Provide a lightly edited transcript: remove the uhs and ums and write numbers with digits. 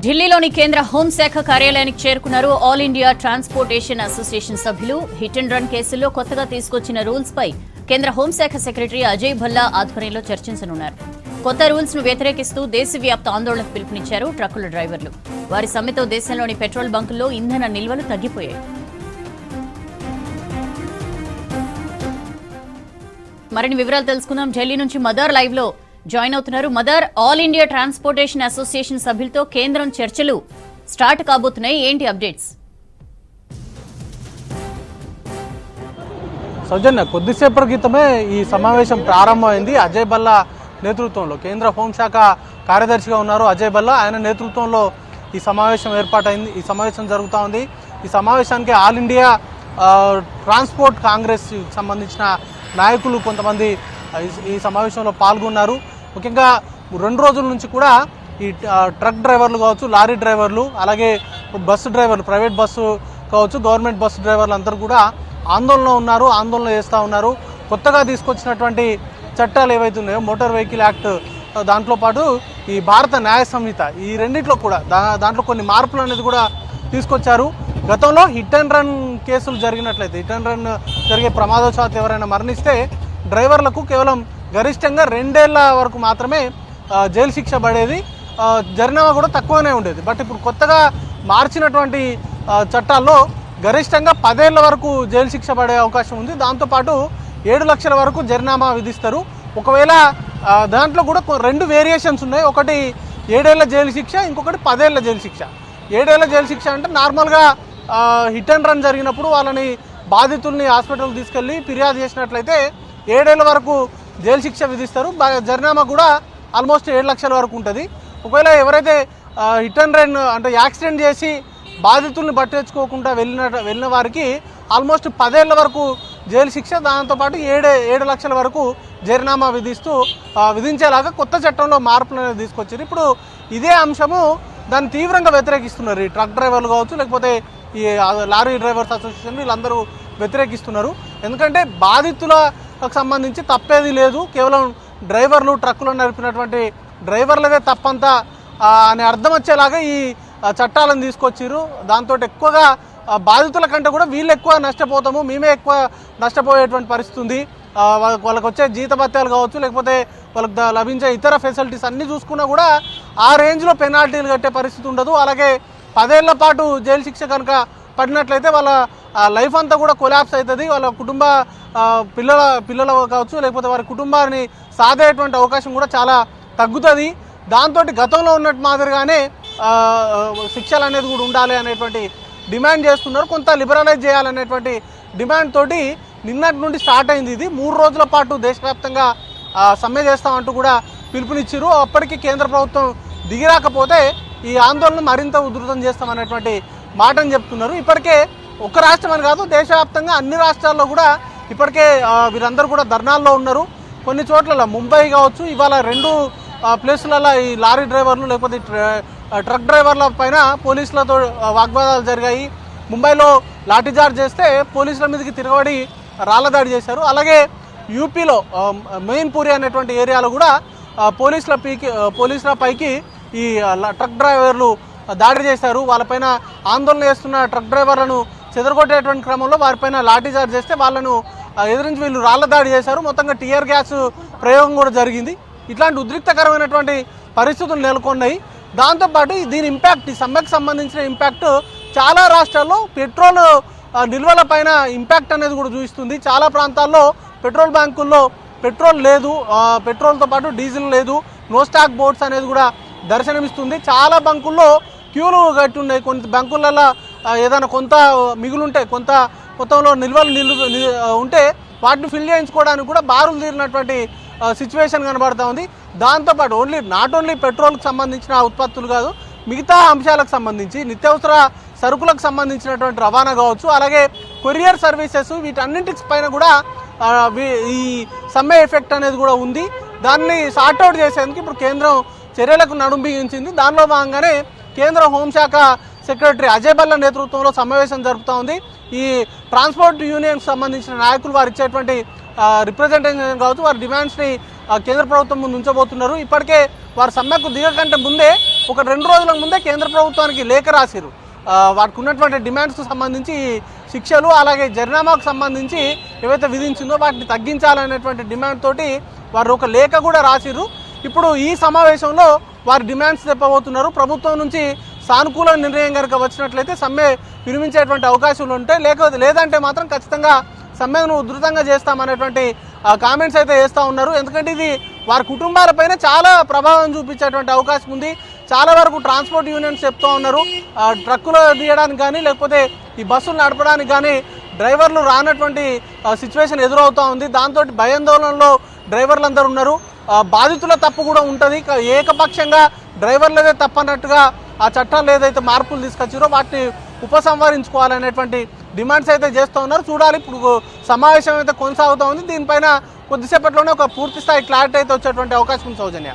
ఢిల్లీలోని కేంద్ర హోంశాఖ కార్యాలయానికి చేరుకున్నారు ఆల్ ఇండియా ట్రాన్స్పోర్టేషన్ అసోసియేషన్ సభ్యులు. హిట్ అండ్ రన్ కేసుల్లో కొత్తగా తీసుకొచ్చిన రూల్స్ పై కేంద్ర హోంశాఖ సెక్రటరీ అజయ్ భల్లా ఆధ్వర్యంలో చర్చించనున్నారు. కొత్త రూల్స్ ను వ్యతిరేకిస్తూ దేశవ్యాప్త ఆందోళనకు పిలుపునిచ్చారు ట్రక్కుల డ్రైవర్లు. వారి సమ్మెతో దేశంలోని పెట్రోల్ బంకుల్లో ఇంధన నిల్వలు తగ్గిపోయాయి. మరిన్ని వివరాలు తెలుసుకుందాం. ఢిల్లీ నుంచి మదర్ లైవ్ లో జాయిన్ అవుతున్నారు. Mother, all India transportation association సభ్యులతో కేంద్రం చర్చలు స్టార్ట్ కాబోతున్నాయి. ఏంటి అప్డేట్స్? సౌజన్య, కొద్దిసేపటి క్రితమే ఈ సమావేశం ప్రారంభమైంది. అజయ్ భల్లా నేతృత్వంలో కేంద్ర హోంశాఖ కార్యదర్శిగా ఉన్నారు అజయ్ భల్లా. ఆయన నేతృత్వంలో ఈ సమావేశం ఏర్పాటైంది. ఈ సమావేశం జరుగుతూ ఉంది. ఈ సమావేశానికి ఆల్ ఇండియా ట్రాన్స్పోర్ట్ కాంగ్రెస్ సంబంధించిన నాయకులు కొంతమంది ఈ సమావేశంలో పాల్గొన్నారు. ముఖ్యంగా 2 రోజుల నుంచి కూడా ఈ ట్రక్ డ్రైవర్లు కావచ్చు, లారీ డ్రైవర్లు, అలాగే బస్సు డ్రైవర్లు, ప్రైవేట్ బస్సు కావచ్చు, గవర్నమెంట్ బస్సు డ్రైవర్లు అందరూ కూడా ఆందోళన చేస్తూ ఉన్నారు. కొత్తగా తీసుకొచ్చినటువంటి చట్టాలు ఏవైతే ఉన్నాయో, మోటార్ వెహికల్ యాక్ట్, దాంట్లో పాటు ఈ భారత న్యాయ సంహిత, ఈ రెండిట్లో కూడా దాంట్లో కొన్ని మార్పులు అనేది కూడా తీసుకొచ్చారు. గతంలో హిట్ అండ్ రన్ కేసులు జరిగినట్లయితే, హిట్ అండ్ రన్ జరిగే ప్రమాదవశాత్తు ఎవరైనా మరణిస్తే డ్రైవర్లకు కేవలం గరిష్టంగా 2 ఏళ్ల వరకు మాత్రమే జైలు శిక్ష పడేది. జరిమానా కూడా తక్కువనే ఉండేది. బట్ ఇప్పుడు కొత్తగా మార్చినటువంటి చట్టాల్లో గరిష్టంగా 10 ఏళ్ల వరకు జైలు శిక్ష పడే అవకాశం ఉంది. దాంతోపాటు 7 లక్షల వరకు జరిమానా విధిస్తారు. ఒకవేళ దాంట్లో కూడా 2 వేరియేషన్స్ ఉన్నాయి. ఒకటి 7 ఏళ్ల జైలు శిక్ష, ఇంకొకటి 10 ఏళ్ల జైలు శిక్ష. 7 ఏళ్ల జైలు శిక్ష అంటే నార్మల్గా హిట్ అండ్ రన్ జరిగినప్పుడు వాళ్ళని బాధితుల్ని హాస్పిటల్కి తీసుకెళ్ళి ఫిర్యాదు చేసినట్లయితే 7 ఏళ్ల వరకు జైలు శిక్ష విధిస్తారు. జరిమానా కూడా ఆల్మోస్ట్ 7 లక్షల వరకు ఉంటుంది. ఒకవేళ ఎవరైతే హిట్ అండ్ రన్ అంటే యాక్సిడెంట్ చేసి బాధితుల్ని పట్టించుకోకుండా వెళ్ళిన వారికి ఆల్మోస్ట్ 10 ఏళ్ల వరకు జైలు శిక్ష, దాంతోపాటు 7 లక్షల వరకు జరిమానా విధించేలాగా కొత్త చట్టంలో మార్పులు అనేది తీసుకొచ్చారు. ఇప్పుడు ఇదే అంశము దాన్ని తీవ్రంగా వ్యతిరేకిస్తున్నారు. ఈ ట్రక్ డ్రైవర్లు కావచ్చు, లేకపోతే ఈ లారీ డ్రైవర్స్ అసోసియేషన్, వీళ్ళందరూ వ్యతిరేకిస్తున్నారు. ఎందుకంటే బాధితులకు సంబంధించి తప్పేది లేదు, కేవలం డ్రైవర్లు, ట్రక్కులను నడిపినటువంటి డ్రైవర్లదే తప్పంతా అని అర్థం వచ్చేలాగా ఈ చట్టాలను తీసుకొచ్చారు. దాంతో ఎక్కువగా బాధితుల కంటే కూడా వీళ్ళు ఎక్కువ నష్టపోతాము, మేమే ఎక్కువ నష్టపోయేటువంటి పరిస్థితి ఉంది. వాళ్ళకి వచ్చే జీతభత్యాలు కావచ్చు, లేకపోతే వాళ్ళకి లభించే ఇతర ఫెసిలిటీస్ అన్నీ చూసుకున్నా కూడా ఆ రేంజ్లో పెనాల్టీలు కట్టే పరిస్థితి ఉండదు. అలాగే 10 ఏళ్ల పాటు జైలు శిక్ష కనుక పడినట్లయితే వాళ్ళ లైఫ్ అంతా కూడా కొలాప్స్ అవుతుంది. వాళ్ళ కుటుంబ పిల్లలు కావచ్చు, లేకపోతే వారి కుటుంబాన్ని సాధేటువంటి అవకాశం కూడా చాలా తగ్గుతుంది. దాంతో గతంలో ఉన్నట్టు మాదిరిగానే శిక్షలు అనేది కూడా ఉండాలి అనేటువంటి డిమాండ్ చేస్తున్నారు. కొంత లిబరలైజ్ చేయాలనేటువంటి డిమాండ్ తోటి నిన్నటి నుండి స్టార్ట్ అయింది. ఇది 3 రోజుల పాటు దేశవ్యాప్తంగా సమ్మె చేస్తామంటూ కూడా పిలుపునిచ్చారు. అప్పటికి కేంద్ర ప్రభుత్వం దిగిరాకపోతే ఈ ఆందోళన మరింత ఉధృతం చేస్తామనేటువంటి మాటను చెప్తున్నారు. ఇప్పటికే ఒక రాష్ట్రం అని కాదు, దేశవ్యాప్తంగా అన్ని రాష్ట్రాల్లో కూడా ఇప్పటికే వీరందరూ కూడా ధర్నాల్లో ఉన్నారు. కొన్ని చోట్ల ముంబై కావచ్చు, ఇవాళ 2 ప్లేసులలో ఈ లారీ డ్రైవర్లు లేకపోతే ట్రక్ డ్రైవర్ల పైన పోలీసులతో వాగ్వాదాలు జరిగాయి. ముంబైలో లాఠీచార్జ్ చేస్తే పోలీసుల మీదకి తిరగబడి రాళ్లదాడి చేశారు. అలాగే యూపీలో మెయిన్పూరి అనేటువంటి ఏరియాలో కూడా పోలీసుల పైకి ఈ ట్రక్ డ్రైవర్లు దాడి చేశారు. వాళ్ళపైన ఆందోళన చేస్తున్న ట్రక్ డ్రైవర్లను చెదరగొట్టేటువంటి క్రమంలో వారిపైన లాఠీచార్జ్ చేస్తే వాళ్ళను ఎదిరించి వీళ్ళు రాళ్ల దాడి చేశారు. మొత్తంగా టీయర్ గ్యాస్ ప్రయోగం కూడా జరిగింది. ఇట్లాంటి ఉద్రిక్తకరమైనటువంటి పరిస్థితులు నెలకొన్నాయి. దాంతోపాటు దీని ఇంపాక్ట్, ఈ సమ్మెకు సంబంధించిన ఇంపాక్ట్ చాలా రాష్ట్రాల్లో పెట్రోల్ నిల్వల పైన ఇంపాక్ట్ అనేది కూడా చూపిస్తుంది. చాలా ప్రాంతాల్లో పెట్రోల్ బ్యాంకుల్లో పెట్రోల్ లేదు, పెట్రోల్తో పాటు డీజిల్ లేదు, నో స్టాక్ బోర్డ్స్ అనేది కూడా దర్శనమిస్తుంది. చాలా బంకుల్లో క్యూలు కట్టి ఉన్నాయి. కొన్ని బంకులలో ఏదైనా కొంత మిగులుంటే, కొంత మొత్తంలో నిల్వలు ఉంటే వాటిని ఫిల్ చేయించుకోవడానికి కూడా బారులు తీరినటువంటి సిచ్యువేషన్ కనబడుతూ ఉంది. దాంతోపాటు నాట్ ఓన్లీ పెట్రోల్కి సంబంధించిన ఉత్పత్తులు కాదు, మిగతా అంశాలకు సంబంధించి నిత్యావసర సరుకులకు సంబంధించినటువంటి రవాణా కావచ్చు, అలాగే కొరియర్ సర్వీసెస్, వీటన్నింటి పైన కూడా ఈ సమ్మె ఎఫెక్ట్ అనేది కూడా ఉంది. దాన్ని సార్ట్అవుట్ చేసేందుకు ఇప్పుడు కేంద్రం చర్యలకు నడుం బిగించింది. దానిలో భాగంగానే కేంద్ర హోంశాఖ సెక్రటరీ అజయ్ భల్లా నేతృత్వంలో సమావేశం జరుపుతూ ఉంది. ఈ ట్రాన్స్పోర్ట్ యూనియన్కి సంబంధించిన నాయకులు వారు ఇచ్చేటువంటి రిప్రజెంటేషన్ కావచ్చు, వారి డిమాండ్స్ని కేంద్ర ప్రభుత్వం ముందు ఉంచబోతున్నారు. ఇప్పటికే వారు సమ్మెకు దిగకంటే ముందే ఒక 2 రోజుల ముందే కేంద్ర ప్రభుత్వానికి లేఖ రాసిరు. వాటికి ఉన్నటువంటి డిమాండ్స్కు సంబంధించి శిక్షలు అలాగే జరిమానాకు సంబంధించి ఏవైతే విధించిందో వాటిని తగ్గించాలనేటువంటి డిమాండ్ తోటి వారు ఒక లేఖ కూడా రాసిరు. ఇప్పుడు ఈ సమావేశంలో వారి డిమాండ్స్ చెప్పబోతున్నారు. ప్రభుత్వం నుంచి సానుకూల నిర్ణయం కనుక వచ్చినట్లయితే సమ్మె విరమించేటువంటి అవకాశాలు ఉంటాయి, లేదంటే మాత్రం ఖచ్చితంగా సమ్మెను ఉధృతంగా చేస్తామనేటువంటి కామెంట్స్ అయితే చేస్తూ ఉన్నారు. ఎందుకంటే ఇది వారి కుటుంబాలపైన చాలా ప్రభావం చూపించేటువంటి అవకాశం ఉంది. చాలా వరకు ట్రాన్స్పోర్ట్ యూనియన్స్ చెప్తూ ఉన్నారు, ట్రక్కులు తీయడానికి కానీ లేకపోతే ఈ బస్సులు నడపడానికి కానీ డ్రైవర్లు రానటువంటి సిచ్యువేషన్ ఎదురవుతూ ఉంది. దాంతో భయాందోళనలో డ్రైవర్లు ఉన్నారు. బాధితుల తప్పు కూడా ఉంటుంది. ఏకపక్షంగా డ్రైవర్లదే తప్పన్నట్టుగా ఆ చట్టాలు ఏదైతే మార్పులు తీసుకొచ్చారో వాటిని ఉపసంహరించుకోవాలనేటువంటి డిమాండ్స్ అయితే చేస్తూ ఉన్నారు. చూడాలి, ఇప్పుడు సమావేశం అయితే కొనసాగుతూ ఉంది. దీనిపైన కొద్దిసేపట్లోనే ఒక పూర్తి స్థాయి క్లారిటీ అయితే వచ్చేటువంటి అవకాశం ఉంది. సౌజన్య.